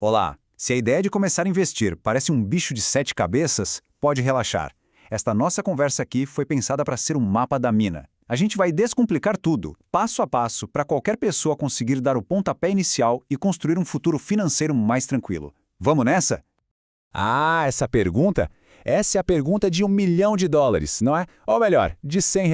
Olá! Se a ideia de começar a investir parece um bicho de 7 cabeças, pode relaxar. Esta nossa conversa aqui foi pensada para ser um mapa da mina. A gente vai descomplicar tudo, passo a passo, para qualquer pessoa conseguir dar o pontapé inicial e construir um futuro financeiro mais tranquilo. Vamos nessa? Ah, essa pergunta? Essa é a pergunta de US$ 1 milhão, não é? Ou melhor, de R$ 100.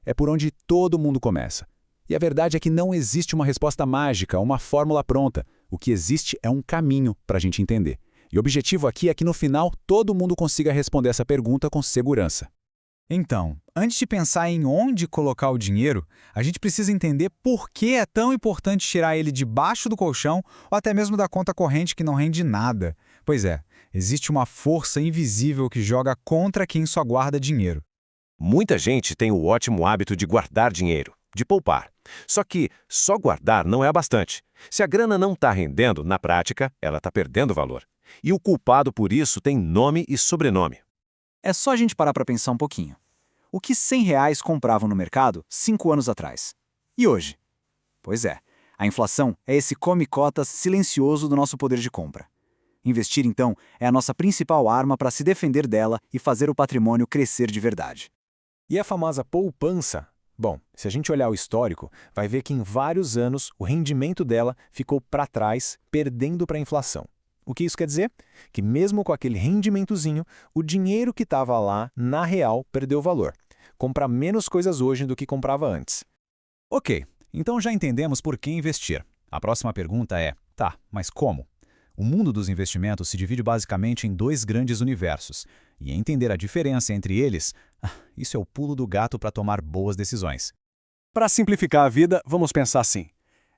É por onde todo mundo começa. E a verdade é que não existe uma resposta mágica, uma fórmula pronta. O que existe é um caminho para a gente entender. E o objetivo aqui é que no final todo mundo consiga responder essa pergunta com segurança. Então, antes de pensar em onde colocar o dinheiro, a gente precisa entender por que é tão importante tirar ele debaixo do colchão ou até mesmo da conta corrente que não rende nada. Pois é, existe uma força invisível que joga contra quem só guarda dinheiro. Muita gente tem o ótimo hábito de guardar dinheiro, de poupar. Só que só guardar não é bastante. Se a grana não está rendendo, na prática, ela está perdendo valor. E o culpado por isso tem nome e sobrenome. É só a gente parar para pensar um pouquinho. O que R$ 100 compravam no mercado 5 anos atrás? E hoje? Pois é, a inflação é esse come-cotas silencioso do nosso poder de compra. Investir, então, é a nossa principal arma para se defender dela e fazer o patrimônio crescer de verdade. E a famosa poupança? Bom, se a gente olhar o histórico, vai ver que em vários anos o rendimento dela ficou para trás, perdendo para a inflação. O que isso quer dizer? Que mesmo com aquele rendimentozinho, o dinheiro que estava lá, na real, perdeu valor. Compra menos coisas hoje do que comprava antes. Ok, então já entendemos por que investir. A próxima pergunta é, tá, mas como? O mundo dos investimentos se divide basicamente em dois grandes universos, e entender a diferença entre eles, isso é o pulo do gato para tomar boas decisões. Para simplificar a vida, vamos pensar assim.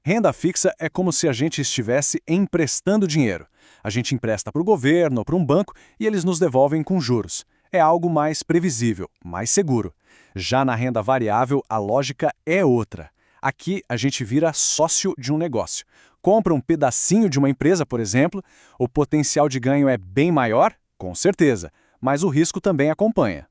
Renda fixa é como se a gente estivesse emprestando dinheiro. A gente empresta para o governo ou para um banco e eles nos devolvem com juros. É algo mais previsível, mais seguro. Já na renda variável, a lógica é outra. Aqui, a gente vira sócio de um negócio. Compra um pedacinho de uma empresa, por exemplo, o potencial de ganho é bem maior? Com certeza, mas o risco também acompanha.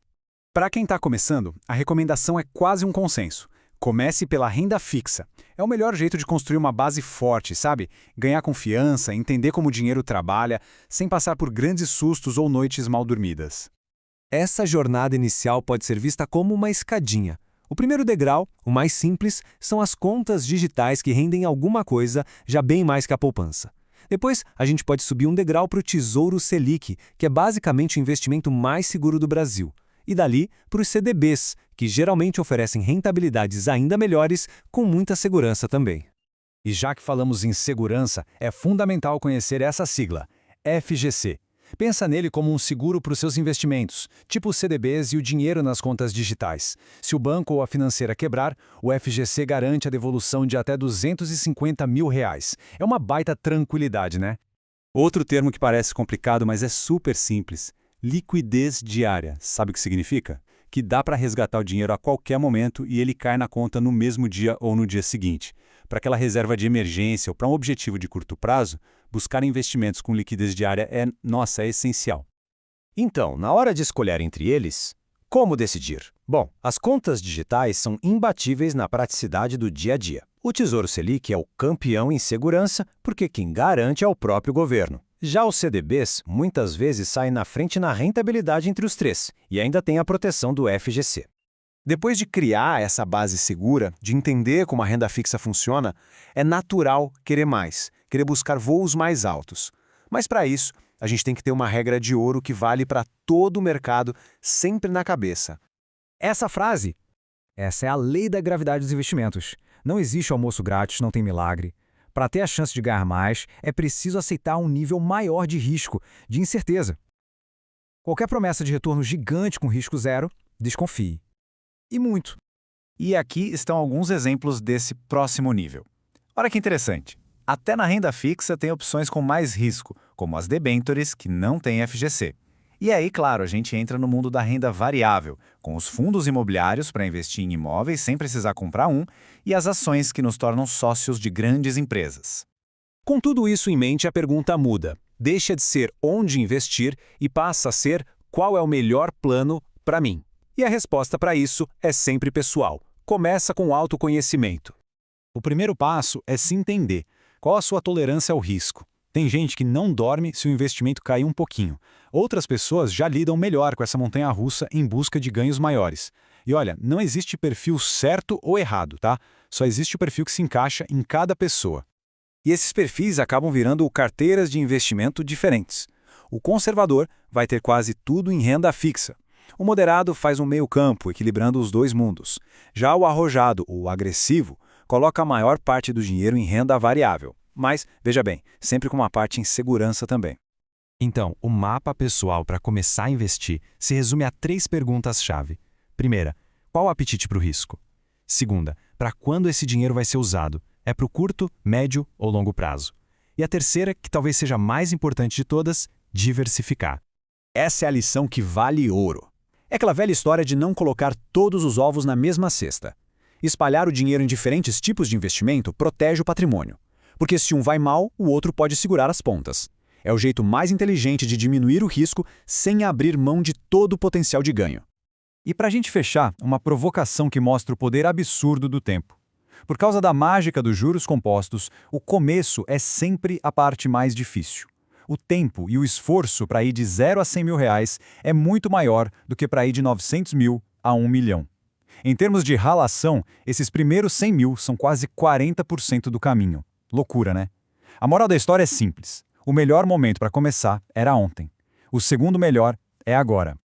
Para quem está começando, a recomendação é quase um consenso. Comece pela renda fixa. É o melhor jeito de construir uma base forte, sabe? Ganhar confiança, entender como o dinheiro trabalha, sem passar por grandes sustos ou noites mal dormidas. Essa jornada inicial pode ser vista como uma escadinha. O primeiro degrau, o mais simples, são as contas digitais que rendem alguma coisa, já bem mais que a poupança. Depois, a gente pode subir um degrau para o Tesouro Selic, que é basicamente o investimento mais seguro do Brasil. E dali para os CDBs, que geralmente oferecem rentabilidades ainda melhores, com muita segurança também. E já que falamos em segurança, é fundamental conhecer essa sigla, FGC. Pensa nele como um seguro para os seus investimentos, tipo os CDBs e o dinheiro nas contas digitais. Se o banco ou a financeira quebrar, o FGC garante a devolução de até R$ 250 mil. É uma baita tranquilidade, né? Outro termo que parece complicado, mas é super simples. Liquidez diária. Sabe o que significa? Que dá para resgatar o dinheiro a qualquer momento e ele cai na conta no mesmo dia ou no dia seguinte. Para aquela reserva de emergência ou para um objetivo de curto prazo, buscar investimentos com liquidez diária é essencial. Então, na hora de escolher entre eles, como decidir? Bom, as contas digitais são imbatíveis na praticidade do dia a dia. O Tesouro Selic é o campeão em segurança porque quem garante é o próprio governo. Já os CDBs muitas vezes saem na frente na rentabilidade entre os três e ainda tem a proteção do FGC. Depois de criar essa base segura, de entender como a renda fixa funciona, é natural querer mais, querer buscar voos mais altos. Mas para isso, a gente tem que ter uma regra de ouro que vale para todo o mercado, sempre na cabeça. Essa é a lei da gravidade dos investimentos. Não existe almoço grátis, não tem milagre. Para ter a chance de ganhar mais, é preciso aceitar um nível maior de risco, de incerteza. Qualquer promessa de retorno gigante com risco zero, desconfie. E muito. E aqui estão alguns exemplos desse próximo nível. Olha que interessante. Até na renda fixa tem opções com mais risco, como as debêntures, que não têm FGC. E aí, claro, a gente entra no mundo da renda variável, com os fundos imobiliários para investir em imóveis sem precisar comprar um, e as ações que nos tornam sócios de grandes empresas. Com tudo isso em mente, a pergunta muda. Deixa de ser onde investir e passa a ser qual é o melhor plano para mim. E a resposta para isso é sempre pessoal. Começa com autoconhecimento. O primeiro passo é se entender. Qual a sua tolerância ao risco? Tem gente que não dorme se o investimento cair um pouquinho. Outras pessoas já lidam melhor com essa montanha-russa em busca de ganhos maiores. E olha, não existe perfil certo ou errado, tá? Só existe o perfil que se encaixa em cada pessoa. E esses perfis acabam virando carteiras de investimento diferentes. O conservador vai ter quase tudo em renda fixa. O moderado faz um meio-campo, equilibrando os dois mundos. Já o arrojado, ou agressivo, coloca a maior parte do dinheiro em renda variável. Mas, veja bem, sempre com uma parte em segurança também. Então, o mapa pessoal para começar a investir se resume a 3 perguntas-chave. Primeira, qual o apetite para o risco? Segunda, para quando esse dinheiro vai ser usado? É para o curto, médio ou longo prazo? E a terceira, que talvez seja a mais importante de todas, diversificar. Essa é a lição que vale ouro. É aquela velha história de não colocar todos os ovos na mesma cesta. Espalhar o dinheiro em diferentes tipos de investimento protege o patrimônio. Porque se um vai mal, o outro pode segurar as pontas. É o jeito mais inteligente de diminuir o risco sem abrir mão de todo o potencial de ganho. E para a gente fechar, uma provocação que mostra o poder absurdo do tempo. Por causa da mágica dos juros compostos, o começo é sempre a parte mais difícil. O tempo e o esforço para ir de 0 a 100 mil reais é muito maior do que para ir de 900 mil a 1 milhão. Em termos de ralação, esses primeiros 100 mil são quase 40% do caminho. Loucura, né? A moral da história é simples. O melhor momento para começar era ontem. O segundo melhor é agora.